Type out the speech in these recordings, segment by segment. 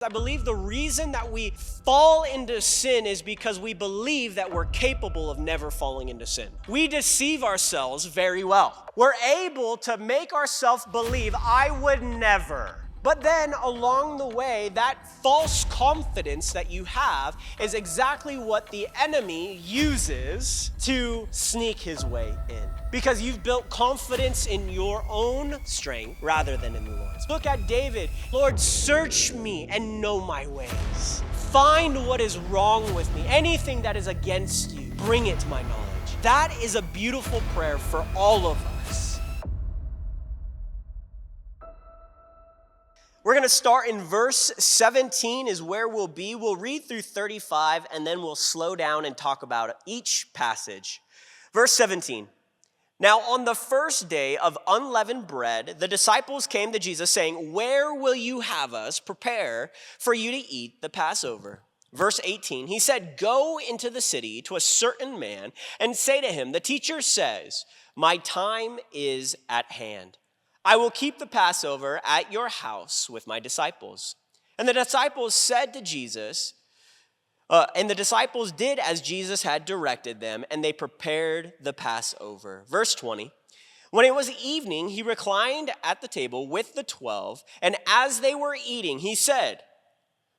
I believe the reason that we fall into sin is because we believe that we're capable of never falling into sin. We deceive ourselves very well. We're able to make ourselves believe, I would never. But then along the way, that false confidence that you have is exactly what the enemy uses to sneak his way in. Because you've built confidence in your own strength rather than in the Lord's. Look at David. Lord, search me and know my ways. Find what is wrong with me. Anything that is against you, bring it to my knowledge. That is a beautiful prayer for all of us. We're going to start in verse 17 is where we'll be. We'll read through 35 and then we'll slow down and talk about each passage. Verse 17. Now on the first day of unleavened bread, the disciples came to Jesus saying, where will you have us prepare for you to eat the Passover? Verse 18, he said, go into the city to a certain man and say to him, the teacher says, my time is at hand. I will keep the Passover at your house with my disciples. And the disciples said to Jesus, and the disciples did as Jesus had directed them, and they prepared the Passover. Verse 20, when it was evening, he reclined at the table with the 12, and as they were eating, he said,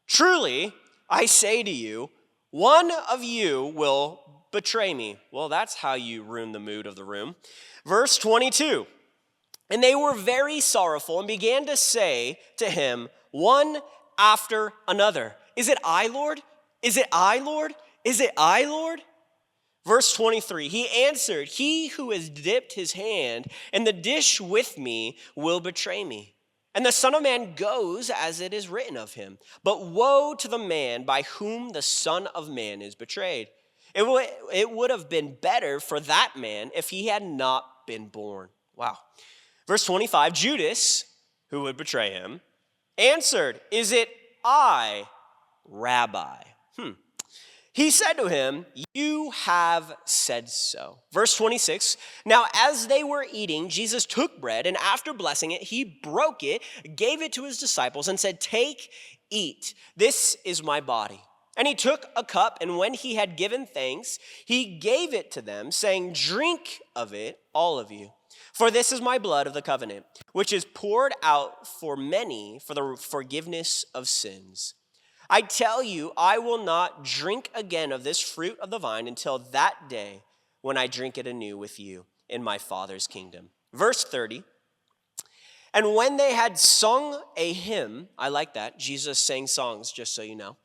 truly, I say to you, one of you will betray me. Well, that's how you ruin the mood of the room. Verse 22, and they were very sorrowful and began to say to him, one after another, is it I, Lord? Is it I, Lord? Is it I, Lord? Verse 23, he answered, he who has dipped his hand in the dish with me will betray me. And the Son of Man goes as it is written of him. But woe to the man by whom the Son of Man is betrayed. It would have been better for that man if he had not been born. Wow. Verse 25, Judas, who would betray him, answered, is it I, Rabbi? He said to him, you have said so. Verse 26, now as they were eating, Jesus took bread, and after blessing it, he broke it, gave it to his disciples, and said, take, eat, this is my body. And he took a cup, and when he had given thanks, he gave it to them, saying, drink of it, all of you. For this is my blood of the covenant, which is poured out for many for the forgiveness of sins. I tell you, I will not drink again of this fruit of the vine until that day when I drink it anew with you in my Father's kingdom. Verse 30, and when they had sung a hymn, I like that, Jesus sang songs, just so you know,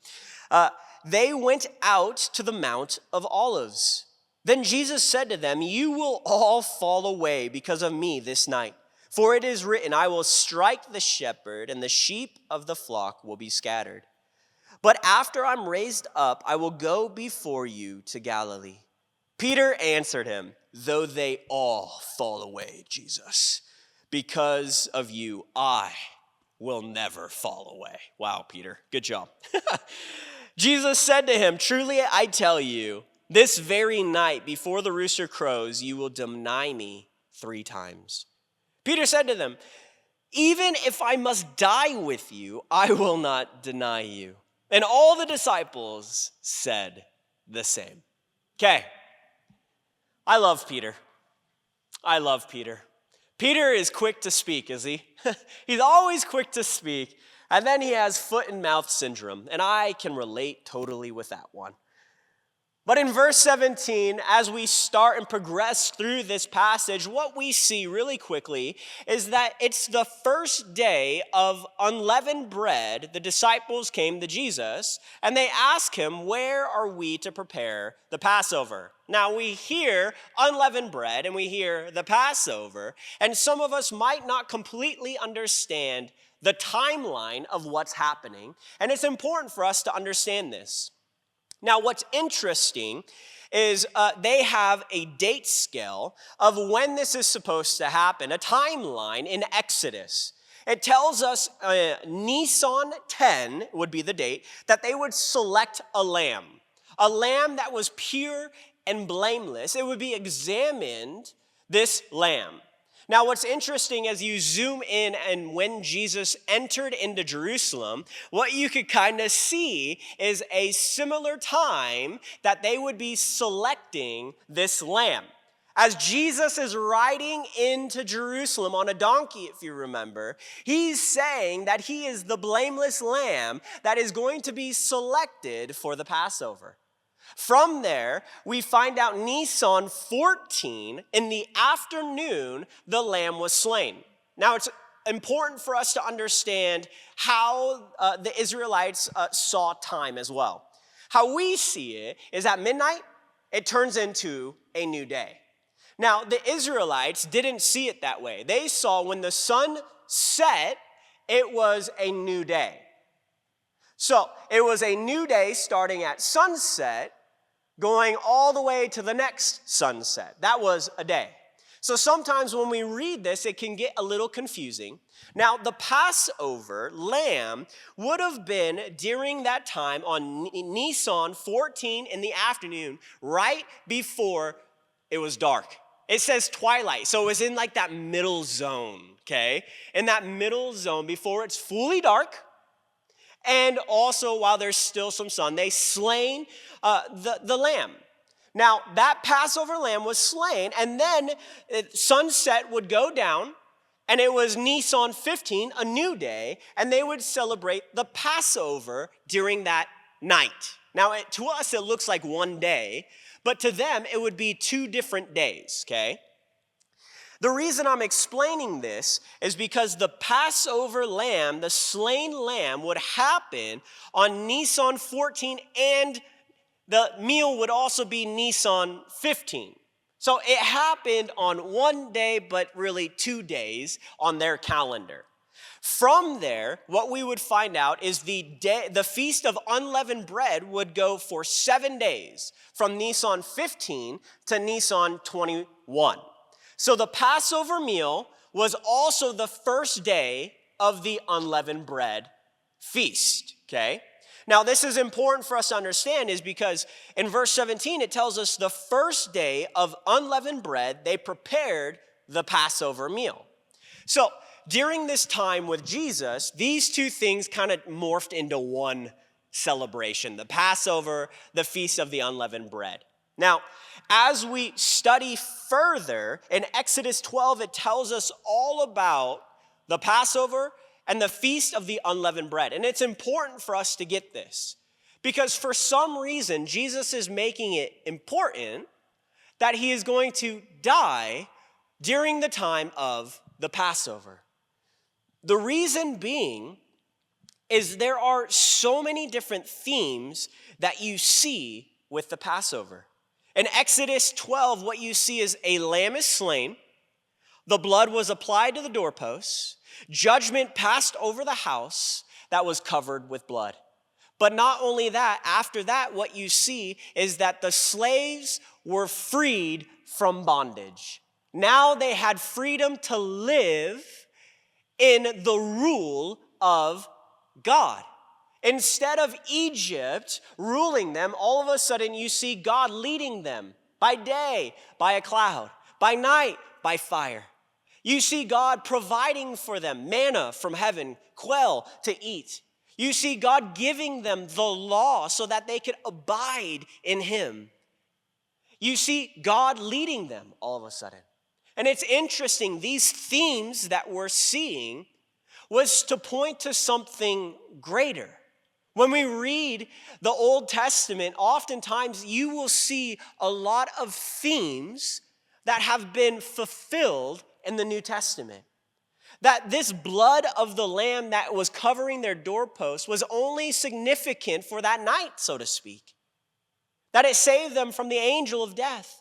they went out to the Mount of Olives. Then Jesus said to them, you will all fall away because of me this night. For it is written, I will strike the shepherd, and the sheep of the flock will be scattered. But after I'm raised up, I will go before you to Galilee. Peter answered him, though they all fall away, Jesus, because of you, I will never fall away. Wow, Peter, good job. Jesus said to him, truly I tell you, this very night before the rooster crows, you will deny me 3 times. Peter said to them, even if I must die with you, I will not deny you. And all the disciples said the same. Okay, I love Peter. I love Peter. Peter is quick to speak, is he? He's always quick to speak. And then he has foot and mouth syndrome. And I can relate totally with that one. But in verse 17, as we start and progress through this passage, what we see really quickly is that it's the first day of unleavened bread. The disciples came to Jesus and they ask him, where are we to prepare the Passover? Now we hear unleavened bread and we hear the Passover, and some of us might not completely understand the timeline of what's happening, and it's important for us to understand this. Now, what's interesting is they have a date scale of when this is supposed to happen, a timeline in Exodus. It tells us Nisan 10 would be the date that they would select a lamb that was pure and blameless. It would be examined, this lamb. Now, what's interesting as you zoom in and when Jesus entered into Jerusalem, what you could kind of see is a similar time that they would be selecting this lamb. As Jesus is riding into Jerusalem on a donkey, if you remember, he's saying that he is the blameless lamb that is going to be selected for the Passover. From there, we find out Nisan 14, in the afternoon, the lamb was slain. Now, it's important for us to understand how the Israelites saw time as well. How we see it is at midnight, it turns into a new day. Now, the Israelites didn't see it that way. They saw when the sun set, it was a new day. So, it was a new day starting at sunset, going all the way to the next sunset. That was a day. So sometimes when we read this, it can get a little confusing. Now, the Passover lamb would have been during that time on Nisan 14 in the afternoon, right before it was dark. It says twilight, so it was in like that middle zone, okay? In that middle zone before it's fully dark, and also while there's still some sun, they slain the lamb. Now, that Passover lamb was slain, and then sunset would go down, and it was Nisan 15, a new day, and they would celebrate the Passover during that night. Now, to us, it looks like one day, but to them, it would be 2 different days, okay? The reason I'm explaining this is because the Passover lamb, the slain lamb, would happen on Nisan 14, and the meal would also be Nisan 15. So it happened on one day, but really 2 days on their calendar. From there, what we would find out is the Feast of Unleavened Bread would go for 7 days, from Nisan 15 to Nisan 21. So the Passover meal was also the first day of the unleavened bread feast, okay? Now, this is important for us to understand is because in verse 17, it tells us the first day of unleavened bread, they prepared the Passover meal. So during this time with Jesus, these 2 things kind of morphed into one celebration, the Passover, the Feast of the Unleavened Bread. Now, as we study further, in Exodus 12, it tells us all about the Passover and the Feast of the Unleavened Bread. And it's important for us to get this, because for some reason, Jesus is making it important that he is going to die during the time of the Passover. The reason being is there are so many different themes that you see with the Passover. In Exodus 12, what you see is a lamb is slain, the blood was applied to the doorposts, judgment passed over the house that was covered with blood. But not only that, after that, what you see is that the slaves were freed from bondage. Now they had freedom to live in the rule of God. Instead of Egypt ruling them, all of a sudden you see God leading them by day, by a cloud, by night, by fire. You see God providing for them manna from heaven, quail to eat. You see God giving them the law so that they could abide in him. You see God leading them all of a sudden. And it's interesting, these themes that we're seeing was to point to something greater. When we read the Old Testament, oftentimes you will see a lot of themes that have been fulfilled in the New Testament. That this blood of the lamb that was covering their doorposts was only significant for that night, so to speak. That it saved them from the angel of death.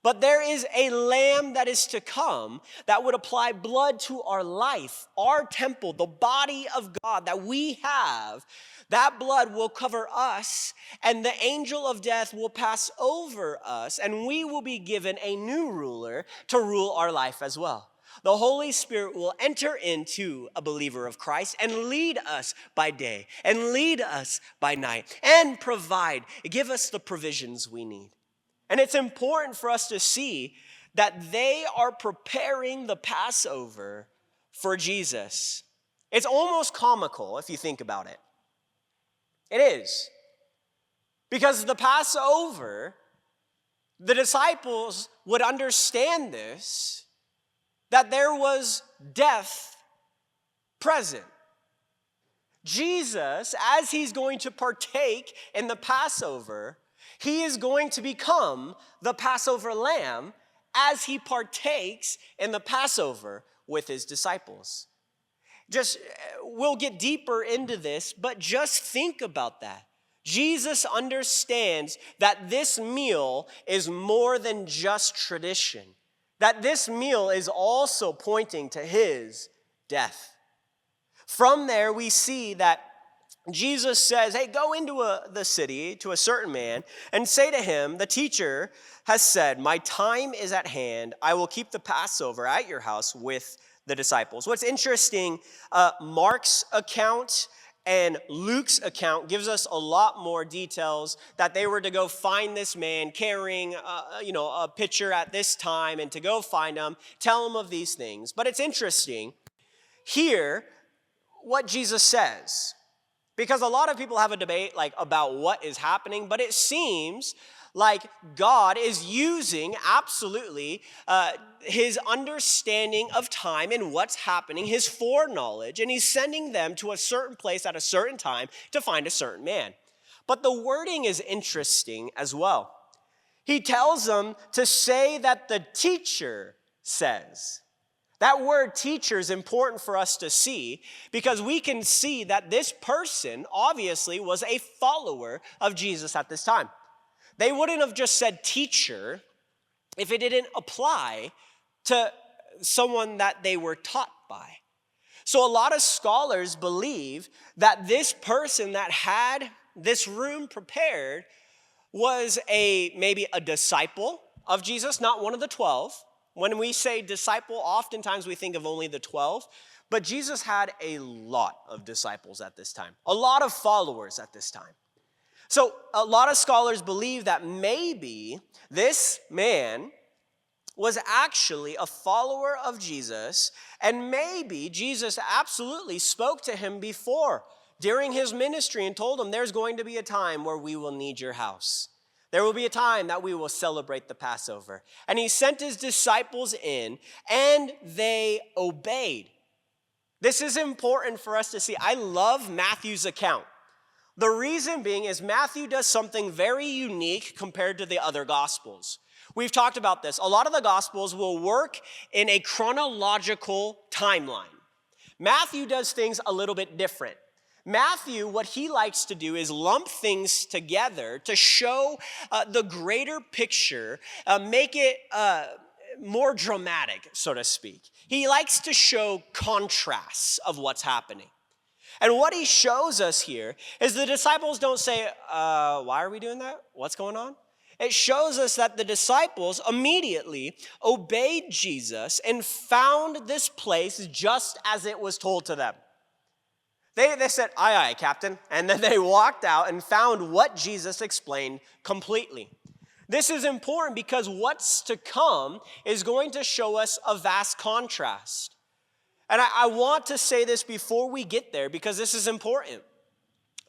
But there is a lamb that is to come that would apply blood to our life, our temple, the body of God that we have. That blood will cover us, and the angel of death will pass over us, and we will be given a new ruler to rule our life as well. The Holy Spirit will enter into a believer of Christ and lead us by day and lead us by night and give us the provisions we need. And it's important for us to see that they are preparing the Passover for Jesus. It's almost comical if you think about it. It is. Because the Passover, the disciples would understand this, that there was death present. Jesus, as he's going to partake in the Passover, he is going to become the Passover lamb as he partakes in the Passover with his disciples. We'll get deeper into this, but just think about that. Jesus understands that this meal is more than just tradition, that this meal is also pointing to his death. From there, we see that Jesus says, hey, go into the city to a certain man and say to him, the teacher has said, my time is at hand. I will keep the Passover at your house with the disciples. What's interesting, Mark's account and Luke's account gives us a lot more details that they were to go find this man carrying a pitcher at this time and to go find him, tell him of these things. But it's interesting here what Jesus says, because a lot of people have a debate about what is happening, but it seems like God is using absolutely his understanding of time and what's happening, his foreknowledge, and he's sending them to a certain place at a certain time to find a certain man. But the wording is interesting as well. He tells them to say that the teacher says. That word teacher is important for us to see because we can see that this person obviously was a follower of Jesus at this time. They wouldn't have just said teacher if it didn't apply to someone that they were taught by. So a lot of scholars believe that this person that had this room prepared was maybe a disciple of Jesus, not one of the 12. When we say disciple, oftentimes we think of only the 12, but Jesus had a lot of disciples at this time, a lot of followers at this time. So a lot of scholars believe that maybe this man was actually a follower of Jesus, and maybe Jesus absolutely spoke to him before during his ministry and told him there's going to be a time where we will need your house. There will be a time that we will celebrate the Passover. And he sent his disciples in, and they obeyed. This is important for us to see. I love Matthew's account. The reason being is Matthew does something very unique compared to the other Gospels. We've talked about this. A lot of the Gospels will work in a chronological timeline. Matthew does things a little bit different. Matthew, what he likes to do is lump things together to show the greater picture, make it more dramatic, so to speak. He likes to show contrasts of what's happening. And what he shows us here is the disciples don't say, why are we doing that? What's going on? It shows us that the disciples immediately obeyed Jesus and found this place just as it was told to them. They said, aye, aye, Captain. And then they walked out and found what Jesus explained completely. This is important because what's to come is going to show us a vast contrast. And I want to say this before we get there because this is important.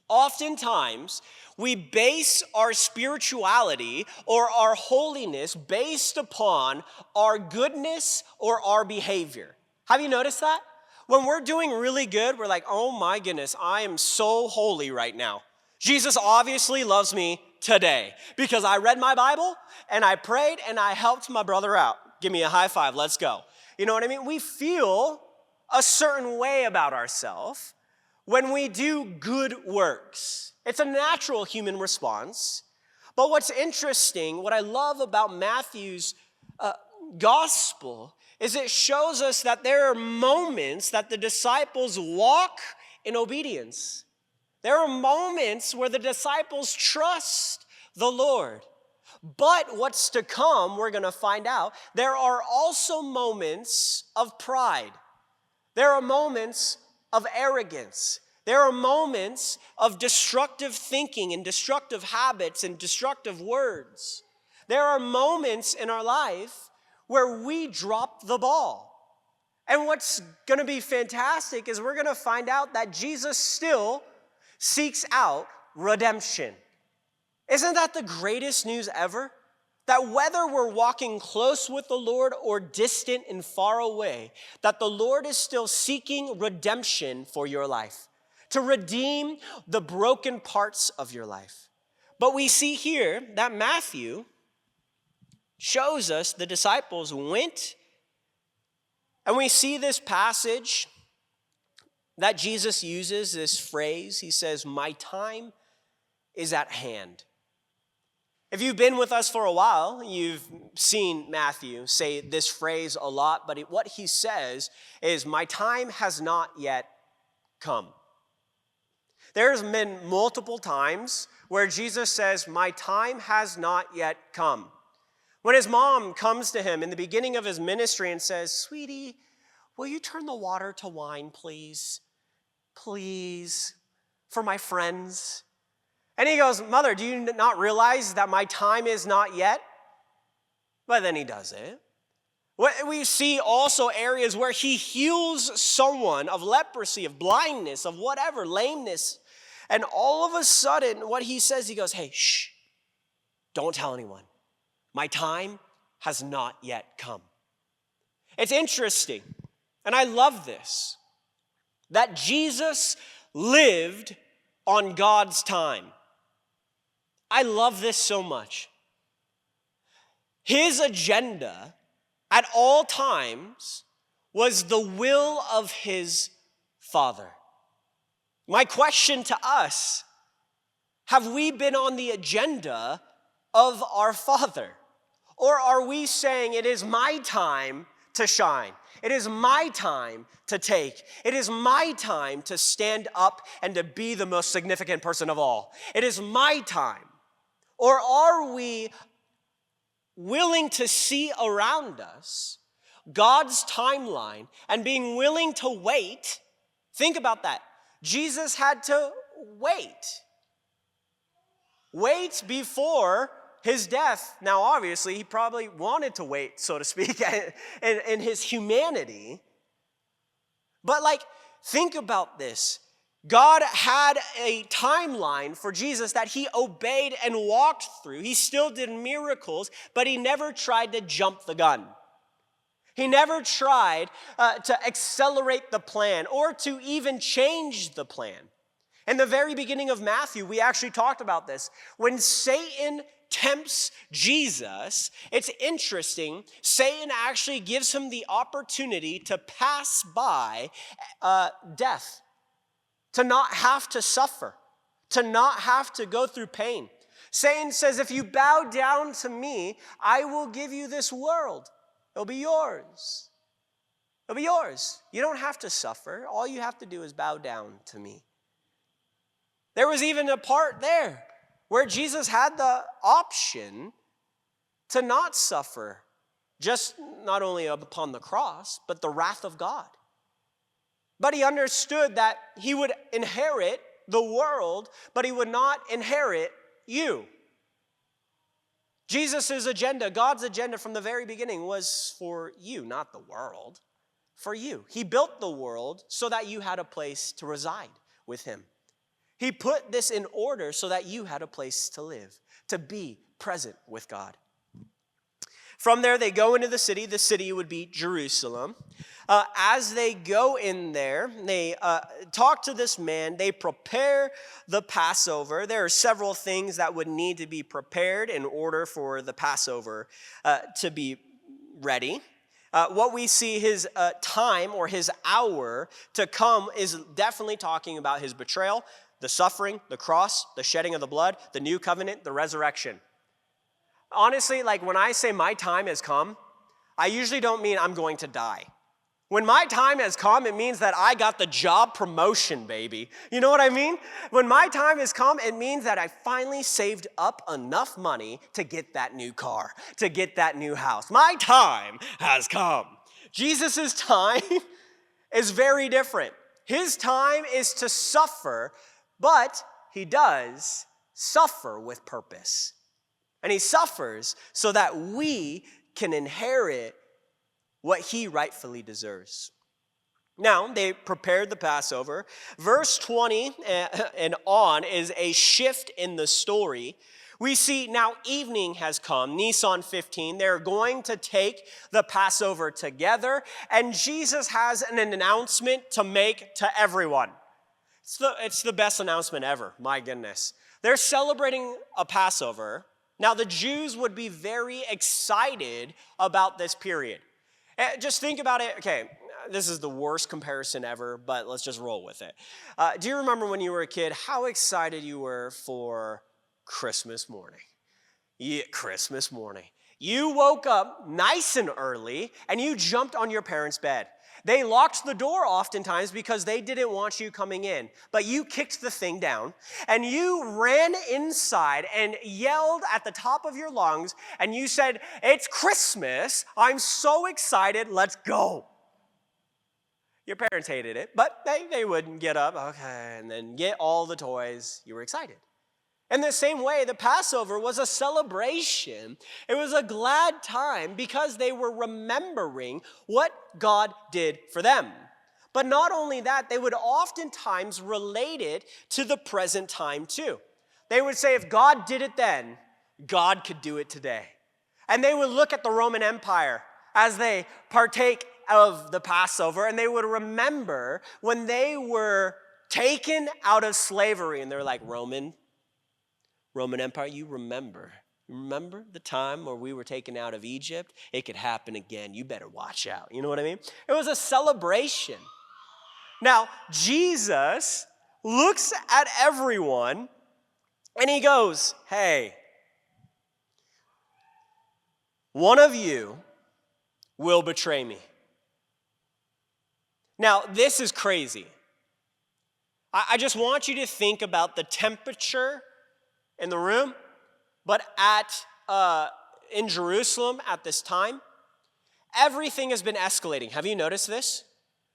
Oftentimes, we base our spirituality or our holiness based upon our goodness or our behavior. Have you noticed that? When we're doing really good, we're like, oh my goodness, I am so holy right now. Jesus obviously loves me today because I read my Bible and I prayed and I helped my brother out. Give me a high five, let's go. You know what I mean? We feel a certain way about ourselves when we do good works. It's a natural human response. But what's interesting, what I love about Matthew's gospel is it shows us that there are moments that the disciples walk in obedience. There are moments where the disciples trust the Lord. But what's to come, we're going to find out, there are also moments of pride. There are moments of arrogance. There are moments of destructive thinking and destructive habits and destructive words. There are moments in our life where we drop the ball. And what's going to be fantastic is we're going to find out that Jesus still seeks out redemption. Isn't that the greatest news ever? That whether we're walking close with the Lord or distant and far away, that the Lord is still seeking redemption for your life, to redeem the broken parts of your life. But we see here that Matthew shows us the disciples went, and we see this passage that Jesus uses, this phrase. He says, "My time is at hand." If you've been with us for a while, you've seen Matthew say this phrase a lot, but what he says is, "My time has not yet come." There's been multiple times where Jesus says, "My time has not yet come." When his mom comes to him in the beginning of his ministry and says, "Sweetie, will you turn the water to wine, please? Please, for my friends." And he goes, "Mother, do you not realize that my time is not yet?" But then he does it. We see also areas where he heals someone of leprosy, of blindness, of whatever, lameness. And all of a sudden, what he says, he goes, "Hey, shh, don't tell anyone. My time has not yet come." It's interesting, and I love this, that Jesus lived on God's time. I love this so much. His agenda at all times was the will of his Father. My question to us, have we been on the agenda of our Father? Or are we saying, "It is my time to shine. It is my time to take. It is my time to stand up and to be the most significant person of all. It is my time"? Or are we willing to see around us God's timeline and being willing to wait? Think about that. Jesus had to wait. Wait before his death. Now, obviously, he probably wanted to wait, so to speak, in his humanity. But think about this. God had a timeline for Jesus that he obeyed and walked through. He still did miracles, but he never tried to jump the gun. He never tried to accelerate the plan or to even change the plan. In the very beginning of Matthew, we actually talked about this. When Satan tempts Jesus, it's interesting. Satan actually gives him the opportunity to pass by death, to not have to suffer, to not have to go through pain. Satan says, "If you bow down to me, I will give you this world. It'll be yours. It'll be yours. You don't have to suffer. All you have to do is bow down to me." There was even a part there where Jesus had the option to not suffer, just not only upon the cross, but the wrath of God. But he understood that he would inherit the world, but he would not inherit you. Jesus' agenda, God's agenda from the very beginning was for you, not the world, for you. He built the world so that you had a place to reside with him. He put this in order so that you had a place to live, to be present with God. From there, they go into the city. The city would be Jerusalem. As they go in there, they talk to this man. They prepare the Passover. There are several things that would need to be prepared in order for the Passover to be ready. What we see his time or his hour to come is definitely talking about his betrayal, the suffering, the cross, the shedding of the blood, the new covenant, the resurrection. Honestly, when I say my time has come, I usually don't mean I'm going to die. When my time has come, it means that I got the job promotion, baby. You know what I mean? When my time has come, it means that I finally saved up enough money to get that new car, to get that new house. My time has come. Jesus' time is very different. His time is to suffer, but he does suffer with purpose. And he suffers so that we can inherit what he rightfully deserves. Now, they prepared the Passover. Verse 20 and on is a shift in the story. We see now evening has come, Nisan 15. They're going to take the Passover together, and Jesus has an announcement to make to everyone. It's the best announcement ever, my goodness. They're celebrating a Passover. Now, the Jews would be very excited about this period. Just think about it. Okay, this is the worst comparison ever, but let's just roll with it. Do you remember when you were a kid how excited you were for Christmas morning? Yeah, Christmas morning. You woke up nice and early and you jumped on your parents' bed. They locked the door oftentimes because they didn't want you coming in. But you kicked the thing down and you ran inside and yelled at the top of your lungs and you said, "It's Christmas. I'm so excited. Let's go." Your parents hated it, but they wouldn't get up, okay, and then get all the toys. You were excited. In the same way, the Passover was a celebration. It was a glad time because they were remembering what God did for them. But not only that, they would oftentimes relate it to the present time too. They would say, if God did it then, God could do it today. And they would look at the Roman Empire as they partake of the Passover, and they would remember when they were taken out of slavery, and they're like, Roman Empire, you remember the time where we were taken out of Egypt? It could happen again. You better watch out. You know what I mean? It was a celebration. Now, Jesus looks at everyone and he goes, hey, one of you will betray me. Now, this is crazy. I just want you to think about the temperature in the room, but in Jerusalem at this time, everything has been escalating. Have you noticed this?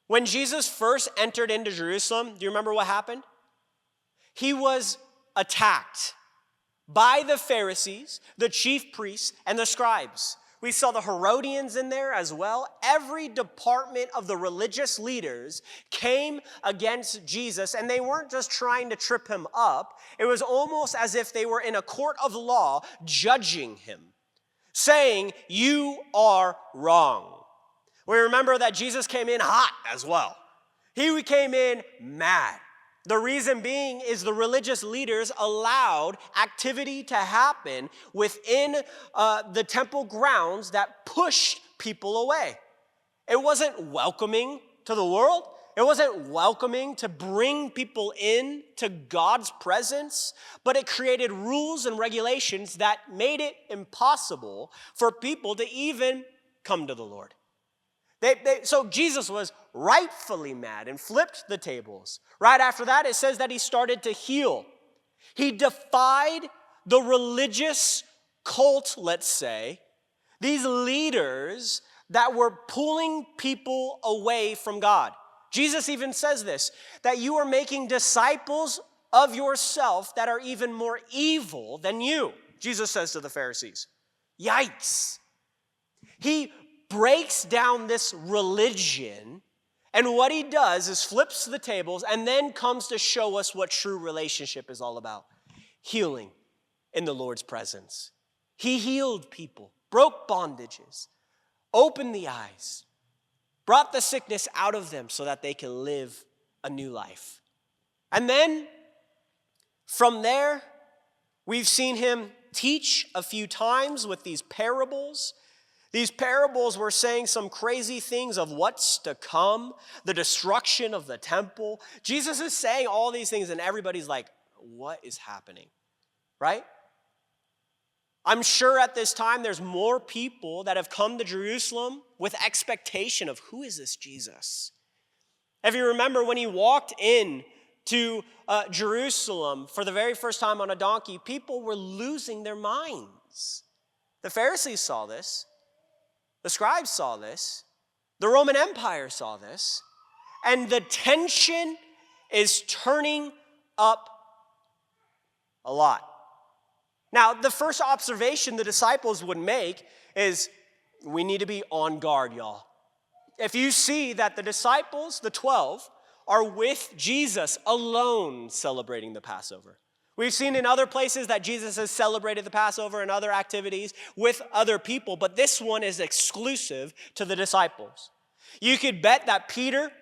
When Jesus first entered into Jerusalem, do you remember what happened? He was attacked by the Pharisees, the chief priests, and the scribes. We saw the Herodians in there as well. Every department of the religious leaders came against Jesus, and they weren't just trying to trip him up. It was almost as if they were in a court of law judging him, saying, you are wrong. We remember that Jesus came in hot as well. He came in mad. The reason being is the religious leaders allowed activity to happen within the temple grounds that pushed people away. It wasn't welcoming to the world. It wasn't welcoming to bring people in to God's presence, but it created rules and regulations that made it impossible for people to even come to the Lord. So Jesus was rightfully mad and flipped the tables. Right after that, it says that he started to heal. He defied the religious cult, let's say, these leaders that were pulling people away from God. Jesus even says this, that you are making disciples of yourself that are even more evil than you, Jesus says to the Pharisees. Yikes. He breaks down this religion, and what he does is flips the tables and then comes to show us what true relationship is all about. Healing in the Lord's presence. He healed people, broke bondages, opened the eyes, brought the sickness out of them so that they can live a new life. And then from there, we've seen him teach a few times with these parables. These parables were saying some crazy things of what's to come, the destruction of the temple. Jesus is saying all these things and everybody's like, what is happening? Right? I'm sure at this time there's more people that have come to Jerusalem with expectation of who is this Jesus? If you remember when he walked in to Jerusalem for the very first time on a donkey, people were losing their minds. The Pharisees saw this. The scribes saw this. The Roman Empire saw this. And the tension is turning up a lot. Now, the first observation the disciples would make is, we need to be on guard, y'all. if you see that the disciples, the 12, are with Jesus alone celebrating the Passover. We've seen in other places that Jesus has celebrated the Passover and other activities with other people, but this one is exclusive to the disciples. You could bet that Peter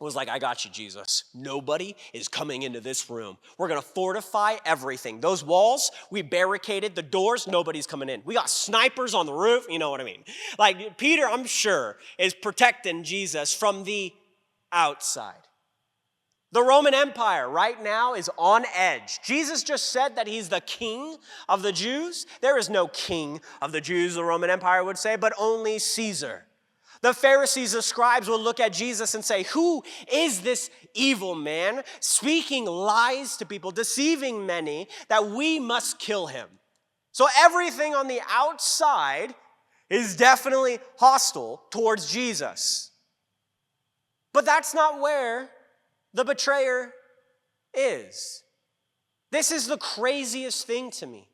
was like, I got you, Jesus. Nobody is coming into this room. We're going to fortify everything. Those walls, we barricaded the doors. Nobody's coming in. We got snipers on the roof. You know what I mean? Like Peter, I'm sure, is protecting Jesus from the outside. The Roman Empire right now is on edge. Jesus just said that he's the king of the Jews. There is no king of the Jews, the Roman Empire would say, but only Caesar. The Pharisees, the scribes will look at Jesus and say, who is this evil man speaking lies to people, deceiving many, that we must kill him? So everything on the outside is definitely hostile towards Jesus. But that's not where the betrayer is. This is the craziest thing to me.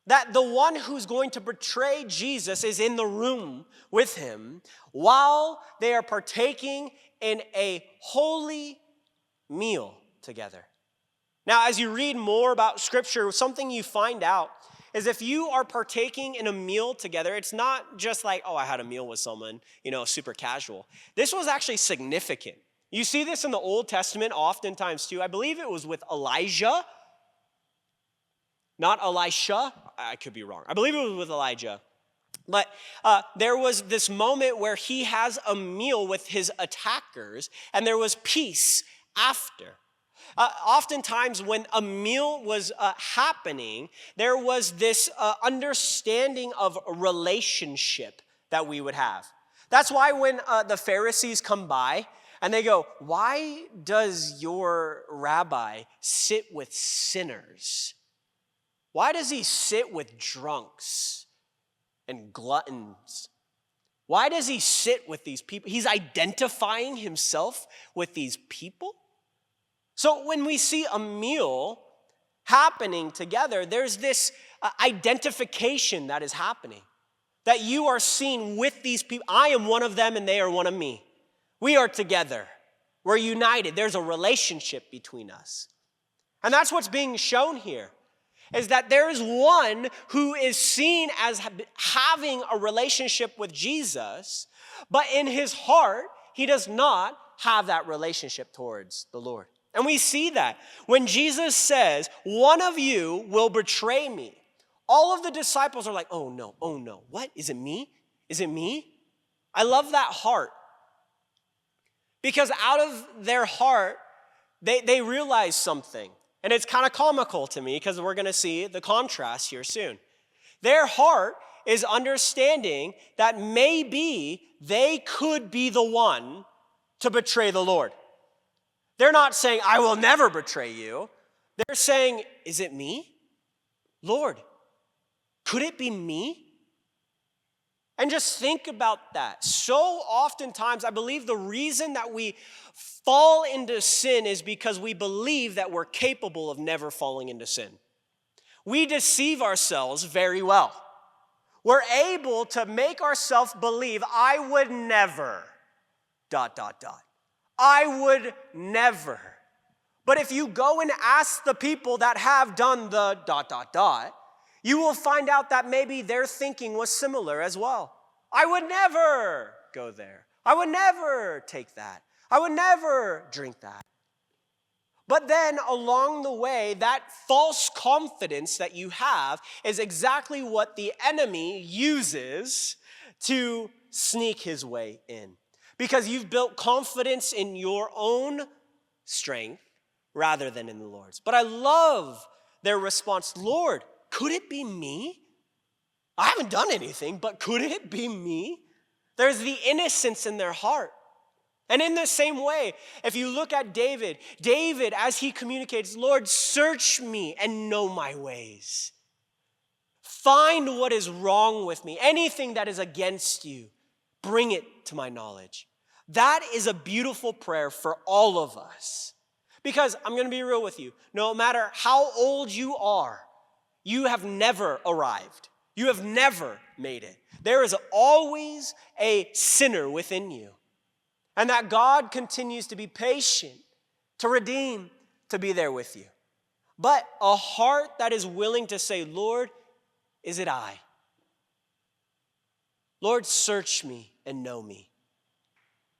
That the one who's going to betray Jesus is in the room with him while they are partaking in a holy meal together. Now, as you read more about Scripture, something you find out is if you are partaking in a meal together, it's not just like, oh, I had a meal with someone, super casual. This was actually significant. You see this in the Old Testament oftentimes too. I believe it was with Elijah. Not Elisha, I could be wrong. I believe it was with Elijah. But there was this moment where he has a meal with his attackers, and there was peace after. Oftentimes when a meal was happening, there was this understanding of a relationship that we would have. That's why when the Pharisees come by, and they go, why does your rabbi sit with sinners? Why does he sit with drunks and gluttons? Why does he sit with these people? He's identifying himself with these people. So when we see a meal happening together, there's this identification that is happening. That you are seen with these people. I am one of them and they are one of me. We are together. We're united. There's a relationship between us. And that's what's being shown here. Is that there is one who is seen as having a relationship with Jesus, but in his heart, he does not have that relationship towards the Lord. And we see that when Jesus says, one of you will betray me, all of the disciples are like, oh no, what? Is it me? Is it me? I love that heart. Because out of their heart, they realize something. And it's kind of comical to me because we're going to see the contrast here soon. Their heart is understanding that maybe they could be the one to betray the Lord. They're not saying, I will never betray you. They're saying, is it me? Lord, could it be me? And just think about that. So oftentimes, I believe the reason that we fall into sin is because we believe that we're capable of never falling into sin. We deceive ourselves very well. We're able to make ourselves believe, I would never, ... I would never. But if you go and ask the people that have done the ... you will find out that maybe their thinking was similar as well. I would never go there. I would never take that. I would never drink that. But then along the way, that false confidence that you have is exactly what the enemy uses to sneak his way in. Because you've built confidence in your own strength rather than in the Lord's. But I love their response, Lord, could it be me? I haven't done anything, but could it be me? There's the innocence in their heart. And in the same way, if you look at David, as he communicates, Lord, search me and know my ways. Find what is wrong with me. Anything that is against you, bring it to my knowledge. That is a beautiful prayer for all of us. Because I'm going to be real with you. No matter how old you are, you have never arrived. You have never made it. There is always a sinner within you. And that God continues to be patient, to redeem, to be there with you. But a heart that is willing to say, Lord, is it I? Lord, search me and know me.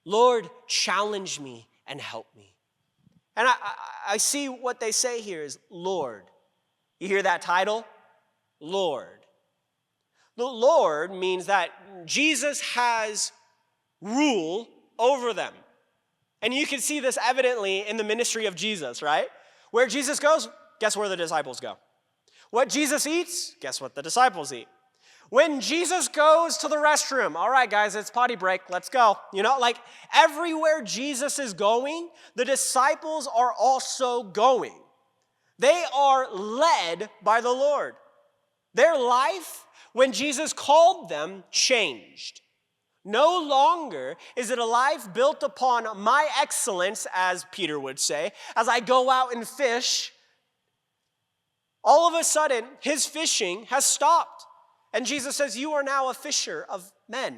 Lord, challenge me and help me. And I see what they say here is Lord. You hear that title? Lord. The Lord means that Jesus has rule over them. And you can see this evidently in the ministry of Jesus, right? Where Jesus goes, guess where the disciples go? What Jesus eats, guess what the disciples eat? When Jesus goes to the restroom, all right, guys, it's potty break, let's go. Like everywhere Jesus is going, the disciples are also going. They are led by the Lord. Their life, when Jesus called them, changed. No longer is it a life built upon my excellence, as Peter would say, as I go out and fish. All of a sudden, his fishing has stopped. And Jesus says, you are now a fisher of men.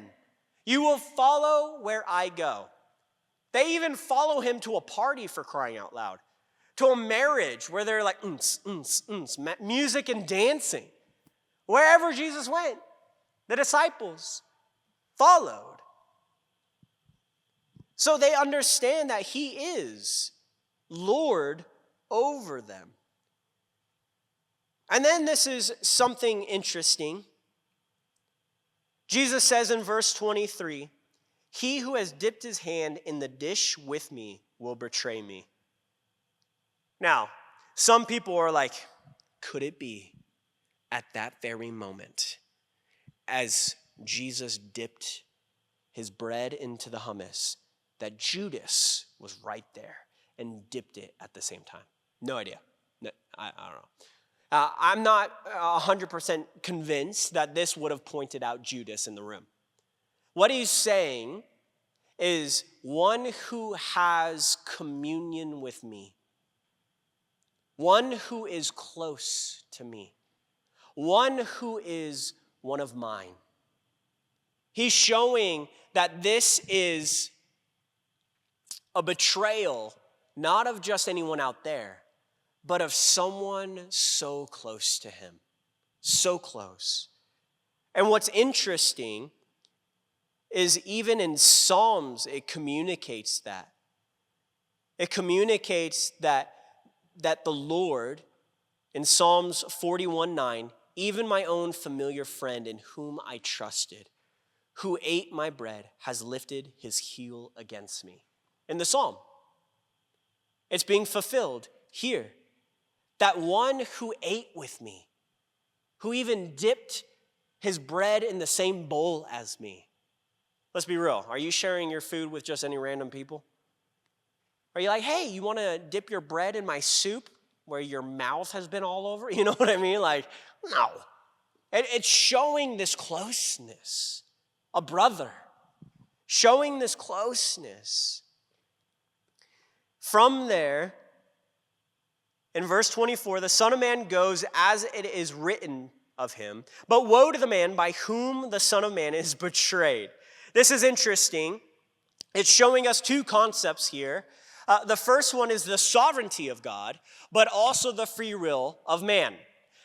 You will follow where I go. They even follow him to a party, for crying out loud. To a marriage where they're like, music and dancing. Wherever Jesus went, the disciples followed. So they understand that he is Lord over them. And then this is something interesting. Jesus says in verse 23, he who has dipped his hand in the dish with me will betray me. Now, some people are like, could it be at that very moment as Jesus dipped his bread into the hummus that Judas was right there and dipped it at the same time? No idea. No, I don't know. I'm not 100% convinced that this would have pointed out Judas in the room. What he's saying is one who has communion with me, one who is close to me, one who is one of mine. He's showing that this is a betrayal, not of just anyone out there, but of someone so close to him, so close. And what's interesting is even in Psalms, it communicates that. It communicates that the Lord, in Psalms 41:9, even my own familiar friend in whom I trusted, who ate my bread, has lifted his heel against me. In the Psalm, it's being fulfilled here. That one who ate with me, who even dipped his bread in the same bowl as me. Let's be real. Are you sharing your food with just any random people? Are you like, hey, you want to dip your bread in my soup where your mouth has been all over? You know what I mean? Like, no. It's showing this closeness. A brother. Showing this closeness. From there, in verse 24, the Son of Man goes as it is written of him, but woe to the man by whom the Son of Man is betrayed. This is interesting. It's showing us two concepts here. The first one is the sovereignty of God, but also the free will of man.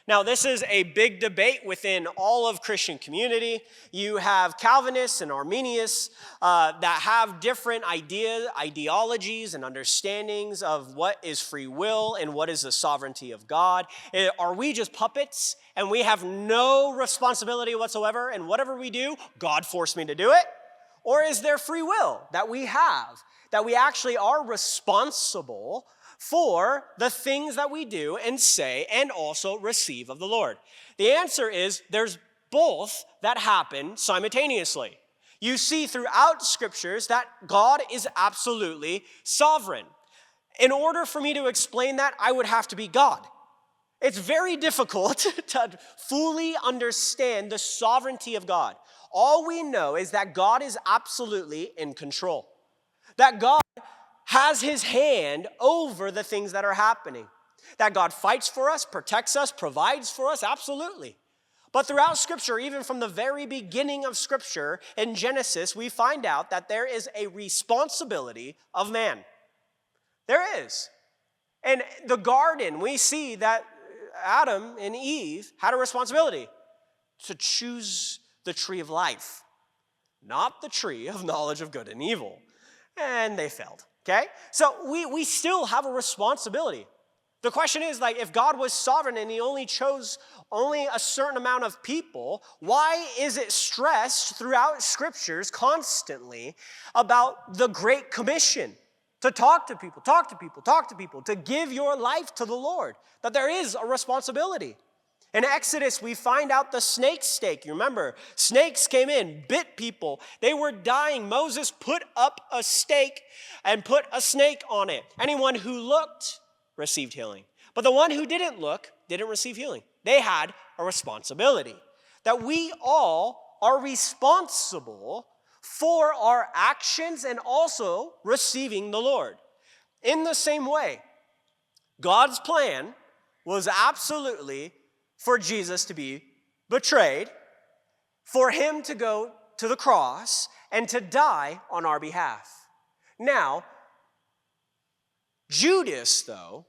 Now, this is a big debate within all of Christian community. You have Calvinists and Arminians that have different ideologies and understandings of what is free will and what is the sovereignty of God. Are we just puppets and we have no responsibility whatsoever, and whatever we do, God forced me to do it? Or is there free will that we have, that we actually are responsible for the things that we do and say and also receive of the Lord? The answer is there's both that happen simultaneously. You see throughout scriptures that God is absolutely sovereign. In order for me to explain that, I would have to be God. It's very difficult to fully understand the sovereignty of God. All we know is that God is absolutely in control. That God has his hand over the things that are happening. That God fights for us, protects us, provides for us, absolutely. But throughout Scripture, even from the very beginning of Scripture in Genesis, we find out that there is a responsibility of man. There is. In the garden, we see that Adam and Eve had a responsibility to choose the tree of life, not the tree of knowledge of good and evil. And they failed, okay? So we still have a responsibility. The question is, like, if God was sovereign and he only chose only a certain amount of people, why is it stressed throughout Scriptures constantly about the Great Commission? To talk to people, to give your life to the Lord. That there is a responsibility. In Exodus, we find out the snake stake. You remember, snakes came in, bit people. They were dying. Moses put up a stake and put a snake on it. Anyone who looked received healing. But the one who didn't look didn't receive healing. They had a responsibility. That we all are responsible for our actions and also receiving the Lord. In the same way, God's plan was absolutely for Jesus to be betrayed, for him to go to the cross and to die on our behalf. Now, Judas, though,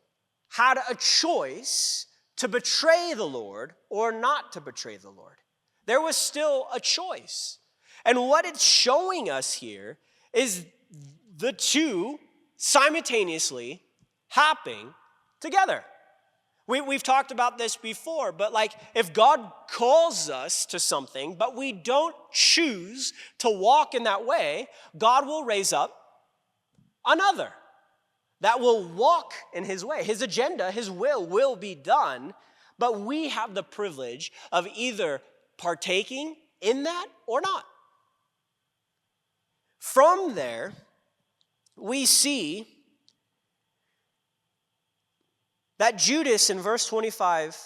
had a choice to betray the Lord or not to betray the Lord. There was still a choice. And what it's showing us here is the two simultaneously happening together. We've talked about this before, but like if God calls us to something, but we don't choose to walk in that way, God will raise up another that will walk in his way. His agenda, his will be done, but we have the privilege of either partaking in that or not. From there, we see that Judas in verse 25,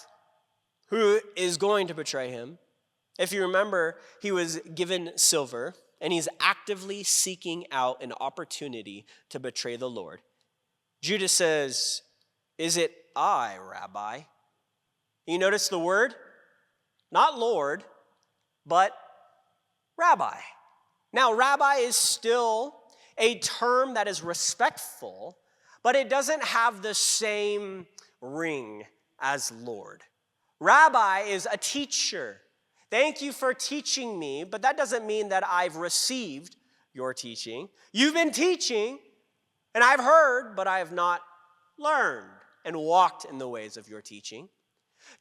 who is going to betray him, if you remember, he was given silver, and he's actively seeking out an opportunity to betray the Lord. Judas says, "Is it I, Rabbi?" You notice the word? Not Lord, but Rabbi. Now, rabbi is still a term that is respectful, but it doesn't have the same ring as Lord. Rabbi is a teacher. Thank you for teaching me, but that doesn't mean that I've received your teaching. You've been teaching, and I've heard, but I have not learned and walked in the ways of your teaching.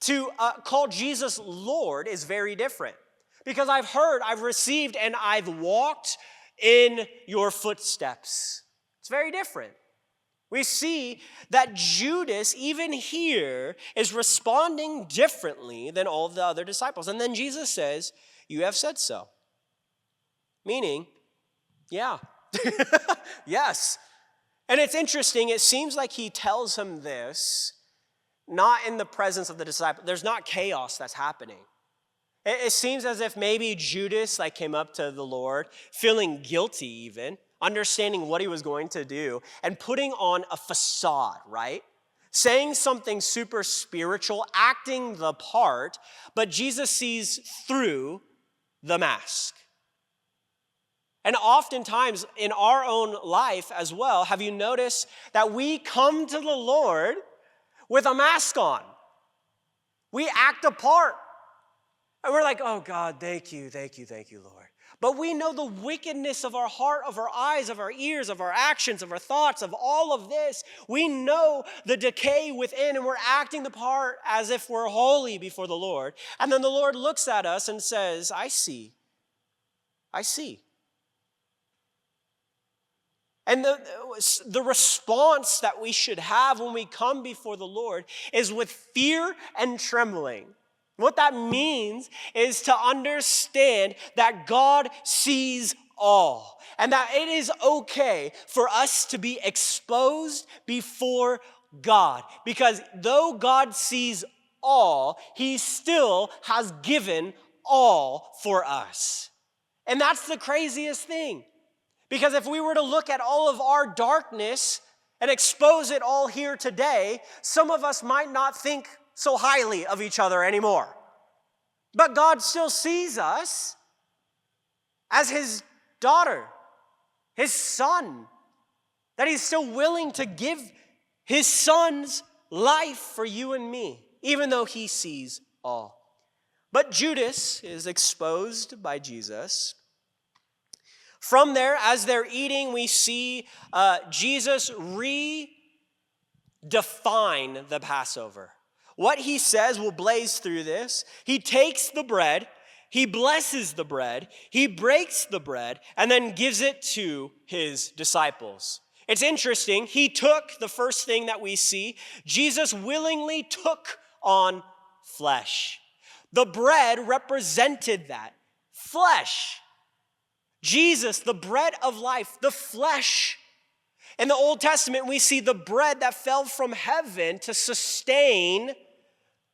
To call Jesus Lord is very different. Because I've heard, I've received, and I've walked in your footsteps. It's very different. We see that Judas, even here, is responding differently than all of the other disciples. And then Jesus says, "You have said so." Meaning, yeah, yes. And it's interesting, it seems like he tells him this, not in the presence of the disciple. There's not chaos that's happening. It seems as if maybe Judas came up to the Lord, feeling guilty even, understanding what he was going to do, and putting on a facade, right? Saying something super spiritual, acting the part, but Jesus sees through the mask. And oftentimes in our own life as well, have you noticed that we come to the Lord with a mask on? We act a part. And we're like, "Oh God, thank you, Lord." But we know the wickedness of our heart, of our eyes, of our ears, of our actions, of our thoughts, of all of this. We know the decay within, and we're acting the part as if we're holy before the Lord. And then the Lord looks at us and says, I see. And the response that we should have when we come before the Lord is with fear and trembling. What that means is to understand that God sees all, and that it is okay for us to be exposed before God. Because though God sees all, he still has given all for us. And that's the craziest thing. Because if we were to look at all of our darkness and expose it all here today, some of us might not think so highly of each other anymore. But God still sees us as his daughter, his son, that he's still willing to give his son's life for you and me, even though he sees all. But Judas is exposed by Jesus. From there, as they're eating, we see Jesus redefine the Passover. What he says will blaze through this. He takes the bread, he blesses the bread, he breaks the bread, and then gives it to his disciples. It's interesting. He took the first thing that we see. Jesus willingly took on flesh. The bread represented that. Flesh. Jesus, the bread of life, the flesh. In the Old Testament, we see the bread that fell from heaven to sustain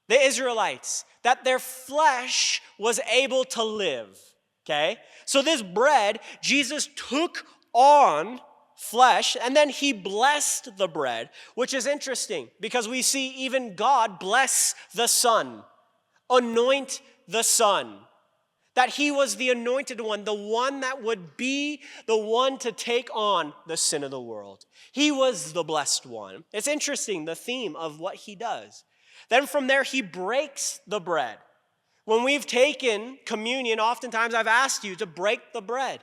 the Israelites, that their flesh was able to live, okay? So this bread, Jesus took on flesh, and then he blessed the bread, which is interesting because we see even God bless the Son, anoint the Son, that he was the anointed one, the one that would be the one to take on the sin of the world. He was the blessed one. It's interesting, the theme of what he does. Then from there, he breaks the bread. When we've taken communion, oftentimes I've asked you to break the bread.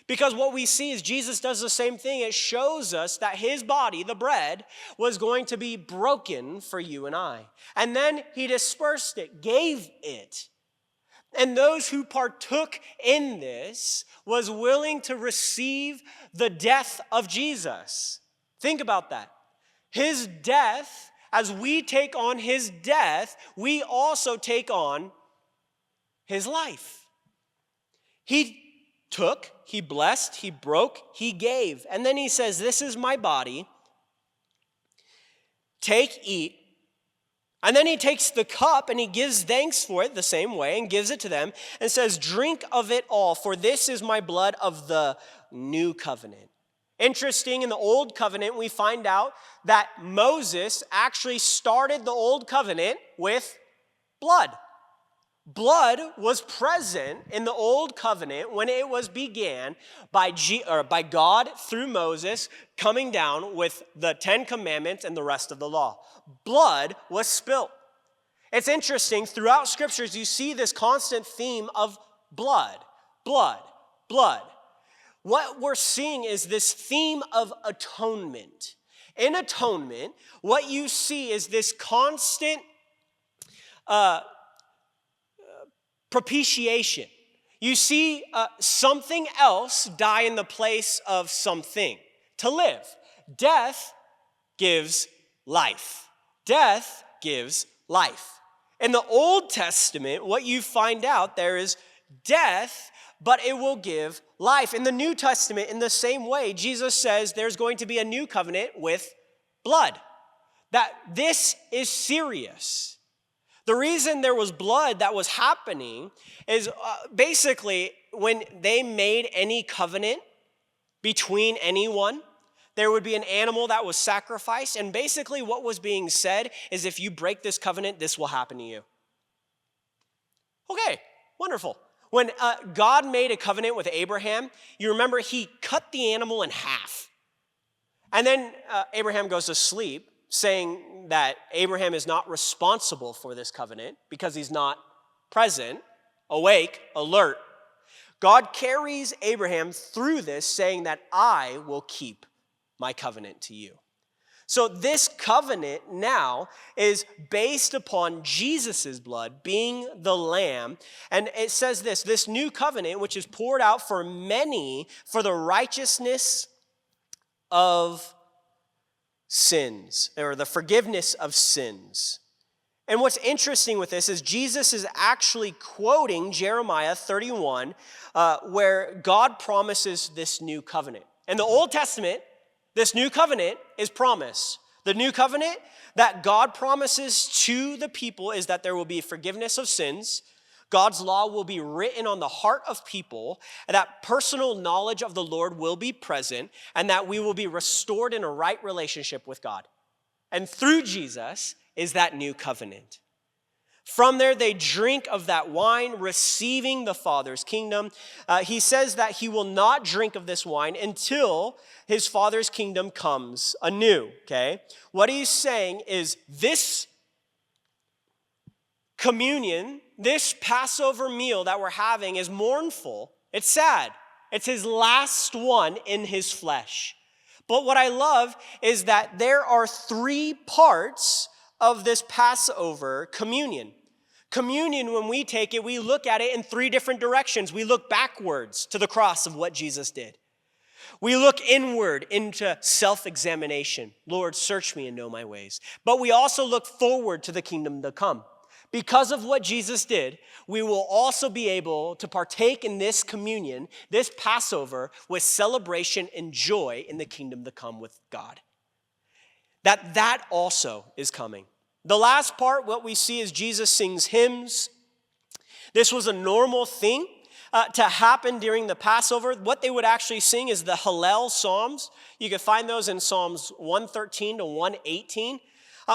Because what we see is Jesus does the same thing. It shows us that his body, the bread, was going to be broken for you and I. And then he dispersed it, gave it. And those who partook in this was willing to receive the death of Jesus. Think about that. His death, as we take on his death, we also take on his life. He took, he blessed, he broke, he gave. And then he says, this is my body. Take, eat. And then he takes the cup and he gives thanks for it the same way and gives it to them and says, drink of it all, for this is my blood of the new covenant. Interesting, in the old covenant, we find out that Moses actually started the old covenant with blood. Blood was present in the old covenant when it was began by God through Moses coming down with the 10 Commandments and the rest of the law. Blood was spilt. It's interesting, throughout scriptures, you see this constant theme of blood, blood, blood. What we're seeing is this theme of atonement. In atonement, what you see is this constant propitiation. You see something else die in the place of something to live. Death gives life. Death gives life. In the Old Testament, what you find out, there is death, but it will give life. In the New Testament, in the same way, Jesus says there's going to be a new covenant with blood. That this is serious. The reason there was blood that was happening is basically when they made any covenant between anyone, there would be an animal that was sacrificed. And basically what was being said is if you break this covenant, this will happen to you. Okay, wonderful. When God made a covenant with Abraham, you remember he cut the animal in half. And then Abraham goes to sleep, saying that Abraham is not responsible for this covenant because he's not present, awake, alert. God carries Abraham through this, saying that I will keep my covenant to you. So this covenant now is based upon Jesus' blood being the lamb. And it says this new covenant, which is poured out for many for the righteousness of sins, or the forgiveness of sins. And what's interesting with this is Jesus is actually quoting Jeremiah 31, where God promises this new covenant. In the Old Testament, this new covenant is promise. The new covenant that God promises to the people is that there will be forgiveness of sins. God's law will be written on the heart of people, and that personal knowledge of the Lord will be present, and that we will be restored in a right relationship with God. And through Jesus is that new covenant. From there, they drink of that wine, receiving the Father's kingdom. He says that he will not drink of this wine until his Father's kingdom comes anew, okay? What he's saying is this communion, this Passover meal that we're having is mournful. It's sad. It's his last one in his flesh. But what I love is that there are 3 parts of this Passover communion. Communion, when we take it, we look at it in 3 different directions. We look backwards to the cross of what Jesus did. We look inward into self-examination. Lord, search me and know my ways. But we also look forward to the kingdom to come. Because of what Jesus did, we will also be able to partake in this communion, this Passover, with celebration and joy in the kingdom to come with God. That also is coming. The last part, what we see is Jesus sings hymns. This was a normal thing to happen during the Passover. What they would actually sing is the Hallel Psalms. You can find those in Psalms 113 to 118.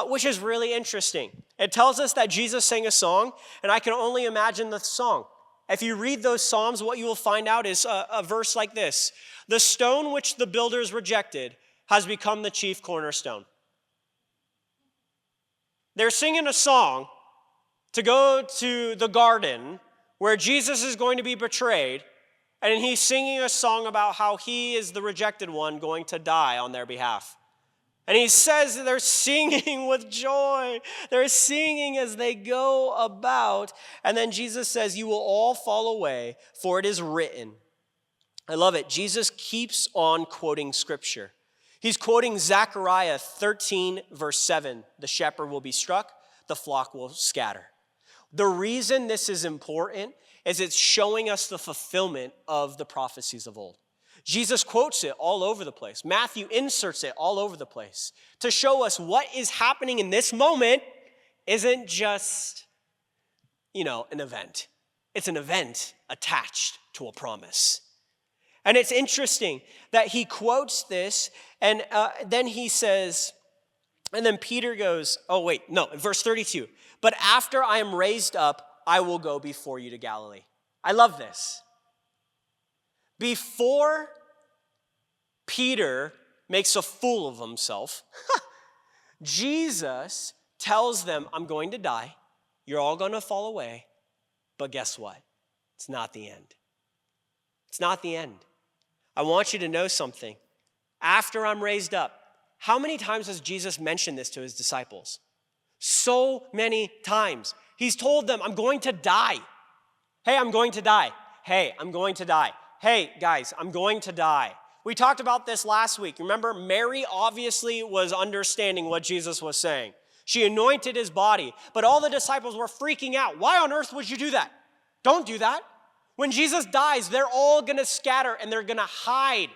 Which is really interesting. It tells us that Jesus sang a song, and I can only imagine the song. If you read those Psalms, what you will find out is a verse like this. The stone which the builders rejected has become the chief cornerstone. They're singing a song to go to the garden where Jesus is going to be betrayed, and he's singing a song about how he is the rejected one going to die on their behalf. And he says they're singing with joy. They're singing as they go about. And then Jesus says, you will all fall away, for it is written. I love it. Jesus keeps on quoting scripture. He's quoting Zechariah 13, verse 7. The shepherd will be struck, the flock will scatter. The reason this is important is it's showing us the fulfillment of the prophecies of old. Jesus quotes it all over the place. Matthew inserts it all over the place to show us what is happening in this moment isn't just, an event. It's an event attached to a promise. And it's interesting that he quotes this and then he says, and then Peter goes, in verse 32, but after I am raised up, I will go before you to Galilee. I love this. Before Peter makes a fool of himself, Jesus tells them, I'm going to die. You're all going to fall away. But guess what? It's not the end. It's not the end. I want you to know something. After I'm raised up, how many times has Jesus mentioned this to his disciples? So many times. He's told them, I'm going to die. Hey, I'm going to die. Hey, I'm going to die. Hey, guys, I'm going to die. We talked about this last week. Remember, Mary obviously was understanding what Jesus was saying. She anointed his body, but all the disciples were freaking out. Why on earth would you do that? Don't do that. When Jesus dies, they're all going to scatter and they're going to hide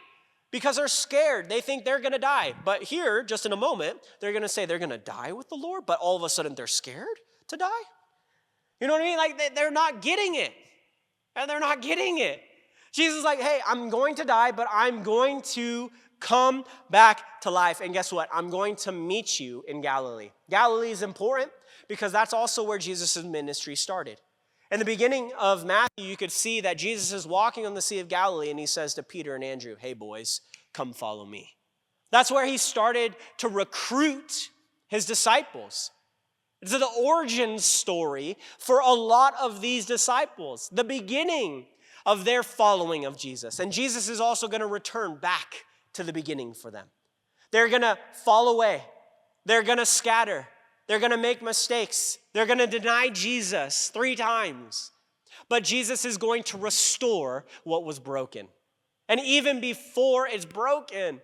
because they're scared. They think they're going to die. But here, just in a moment, they're going to say they're going to die with the Lord, but all of a sudden they're scared to die. You know what I mean? Like they're not getting it. And they're not getting it. Jesus is like, hey, I'm going to die, but I'm going to come back to life. And guess what? I'm going to meet you in Galilee. Galilee is important because that's also where Jesus' ministry started. In the beginning of Matthew, you could see that Jesus is walking on the Sea of Galilee and he says to Peter and Andrew, hey boys, come follow me. That's where he started to recruit his disciples. It's the origin story for a lot of these disciples, the beginning of their following of Jesus. And Jesus is also going to return back to the beginning for them. They're going to fall away. They're going to scatter. They're going to make mistakes. They're going to deny Jesus 3 times. But Jesus is going to restore what was broken. And even before it's broken,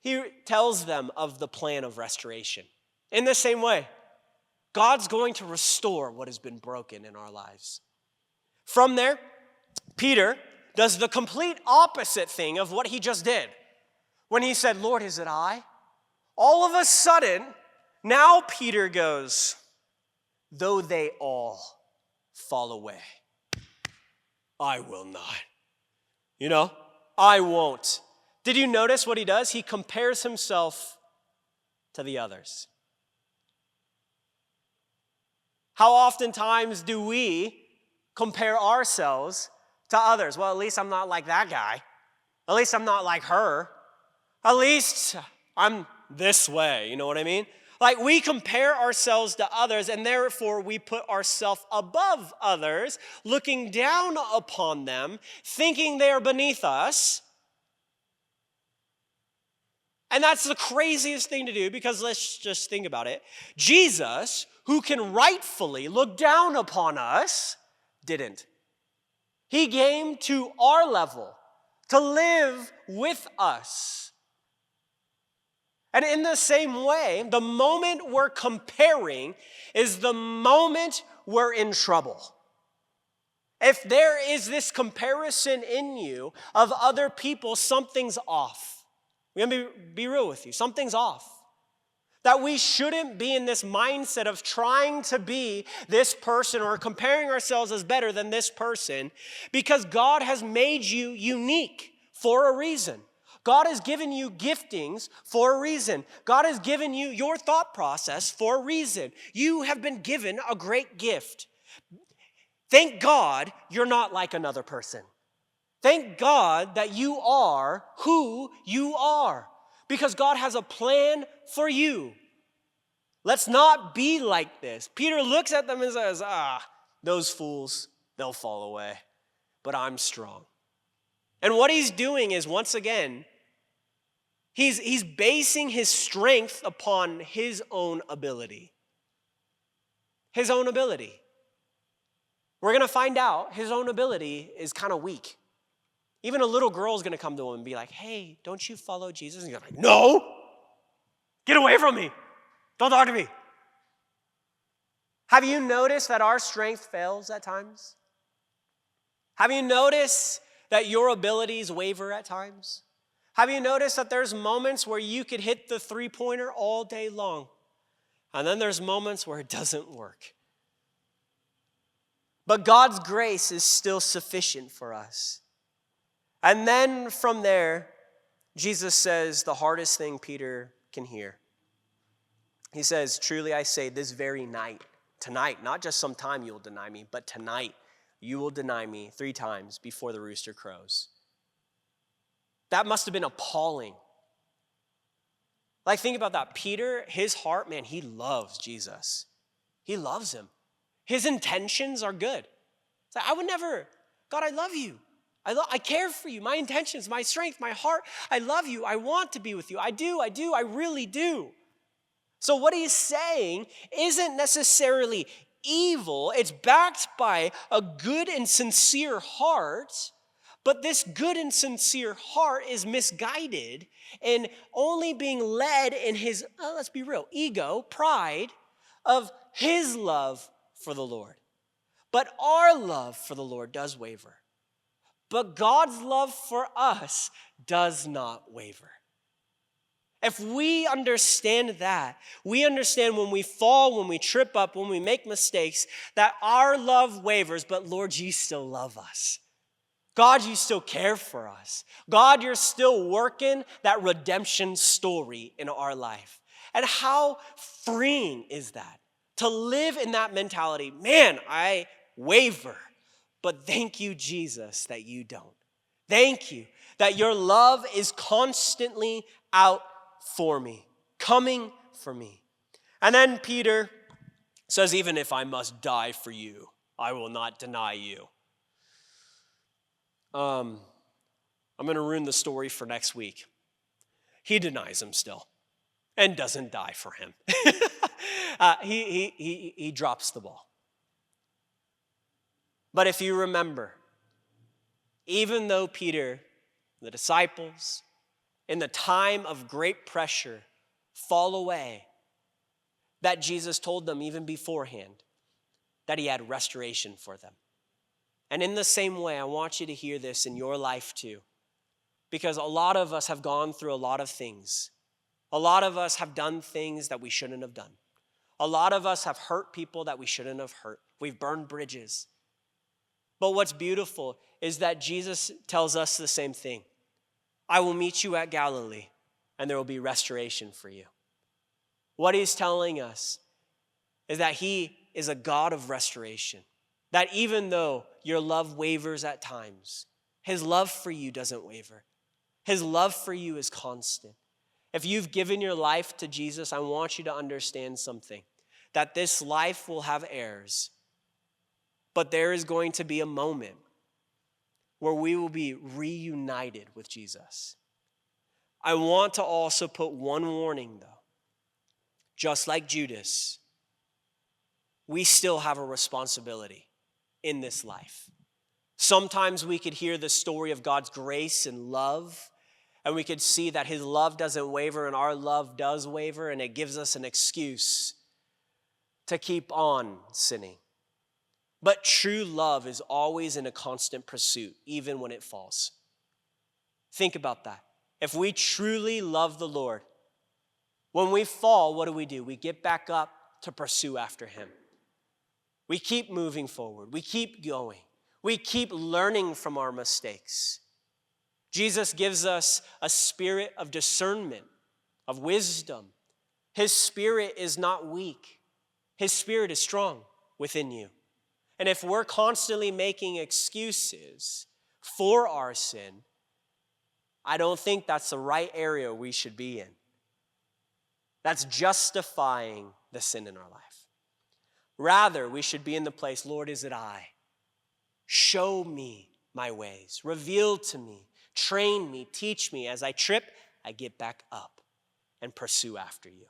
he tells them of the plan of restoration. In the same way, God's going to restore what has been broken in our lives. From there, Peter does the complete opposite thing of what he just did. When he said, Lord, is it I? All of a sudden, now Peter goes, though they all fall away, I will not. I won't. Did you notice what he does? He compares himself to the others. How oftentimes do we compare ourselves to others? Well, at least I'm not like that guy. At least I'm not like her. At least I'm this way, you know what I mean? Like we compare ourselves to others and therefore we put ourselves above others, looking down upon them, thinking they are beneath us. And that's the craziest thing to do because let's just think about it. Jesus, who can rightfully look down upon us, didn't. He came to our level to live with us. And in the same way, the moment we're comparing is the moment we're in trouble. If there is this comparison in you of other people, something's off. We're going to be real with you. Something's off. That we shouldn't be in this mindset of trying to be this person or comparing ourselves as better than this person because God has made you unique for a reason. God has given you giftings for a reason. God has given you your thought process for a reason. You have been given a great gift. Thank God you're not like another person. Thank God that you are who you are because God has a plan for you. Let's not be like this. Peter looks at them and says, those fools, they'll fall away, but I'm strong. And what he's doing is, once again, he's basing his strength upon his own ability. His own ability. We're going to find out his own ability is kind of weak. Even a little girl is going to come to him and be like, hey, don't you follow Jesus? And he's like, no, get away from me. Don't talk to me. Have you noticed that our strength fails at times? Have you noticed that your abilities waver at times? Have you noticed that there's moments where you could hit the three-pointer all day long, and then there's moments where it doesn't work? But God's grace is still sufficient for us. And then from there, Jesus says the hardest thing Peter can hear. He says, truly I say, this very night, tonight, not just sometime you will deny me, but tonight you will deny me 3 times before the rooster crows. That must have been appalling. Like, think about that. Peter, his heart, man, he loves Jesus. He loves him. His intentions are good. It's like, I would never, God, I love you. I care for you. My intentions, my strength, my heart, I love you. I want to be with you. I do, I really do. So what he's saying isn't necessarily evil. It's backed by a good and sincere heart, but this good and sincere heart is misguided and only being led in his, let's be real, ego, pride of his love for the Lord. But our love for the Lord does waver. But God's love for us does not waver. If we understand that, we understand when we fall, when we trip up, when we make mistakes, that our love wavers, but Lord, you still love us. God, you still care for us. God, you're still working that redemption story in our life. And how freeing is that? To live in that mentality, man, I waver, but thank you, Jesus, that you don't. Thank you that your love is constantly out for me, coming for me. And then Peter says, even if I must die for you, I will not deny you. I'm going to ruin the story for next week. He denies him still and doesn't die for him. He drops the ball. But if you remember, even though Peter, the disciples, in the time of great pressure, fall away, that Jesus told them even beforehand that he had restoration for them. And in the same way, I want you to hear this in your life too, because a lot of us have gone through a lot of things. A lot of us have done things that we shouldn't have done. A lot of us have hurt people that we shouldn't have hurt. We've burned bridges. But what's beautiful is that Jesus tells us the same thing. I will meet you at Galilee, and there will be restoration for you. What he's telling us is that he is a God of restoration. That even though your love wavers at times, his love for you doesn't waver. His love for you is constant. If you've given your life to Jesus, I want you to understand something, that this life will have errors, but there is going to be a moment where we will be reunited with Jesus. I want to also put one warning, though. Just like Judas, we still have a responsibility in this life. Sometimes we could hear the story of God's grace and love, and we could see that his love doesn't waver and our love does waver, and it gives us an excuse to keep on sinning. But true love is always in a constant pursuit, even when it falls. Think about that. If we truly love the Lord, when we fall, what do? We get back up to pursue after him. We keep moving forward. We keep going. We keep learning from our mistakes. Jesus gives us a spirit of discernment, of wisdom. His spirit is not weak. His spirit is strong within you. And if we're constantly making excuses for our sin, I don't think that's the right area we should be in. That's justifying the sin in our life. Rather, we should be in the place, Lord, is it I? Show me my ways. Reveal to me. Train me. Teach me. As I trip, I get back up and pursue after you.